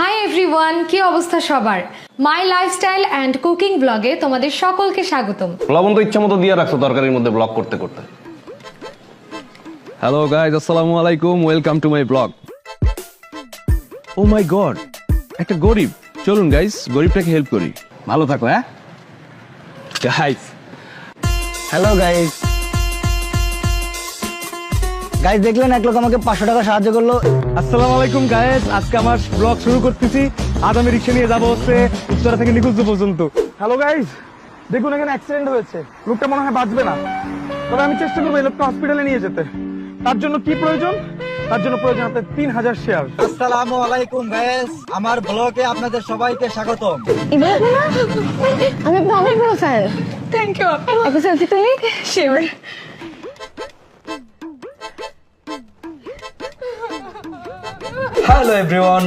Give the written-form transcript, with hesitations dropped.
Hi everyone, কি অবস্থা সবার? মাই লাইফস্টাইল অ্যান্ড কুকিং ব্লগে তোমাদের সকলকে স্বাগতম। লবণ তো ইচ্ছা মতো দিয়ে রাখছো তরকারির মধ্যে ব্লগ করতে করতে। হ্যালো গাইজ, আসসালামু আলাইকুম, welcome to my blog. Oh my god, একটা গরিব। চলুন গাইজ, গরিবটাকে হেল্প করি। ভালো থাকো। হ্যাঁ গাইজ, হ্যালো গাইস। গাইস দেখলেন এক লোক আমাকে 500 টাকা সাহায্য করলো। আসসালামু আলাইকুম গাইজ, আজকে আমার ব্লগ শুরু করতেছি। আজ আমি রিক্সা নিয়ে যাবো হচ্ছে উত্তরা থেকে নিকুঞ্জ পর্যন্ত। হ্যালো গাইস, দেখুন এখানে অ্যাক্সিডেন্ট হয়েছে, লোকটা মনে হয় বাঁচবে না। তবে আমি চেষ্টা করবো এই লোকটা হসপিটালে নিয়ে যেতে। তার জন্য কি প্রয়োজন? তার জন্য প্রয়োজন আপনার 3000 শেয়ার। আসসালামু আলাইকুম গাইস, আমার ব্লগে আপনাদের সবাইকে স্বাগতম। আমি আপনার অনেক বড় ফ্যান। Thank you. একটা সেলফি তুলি? শিওর। Hello everyone,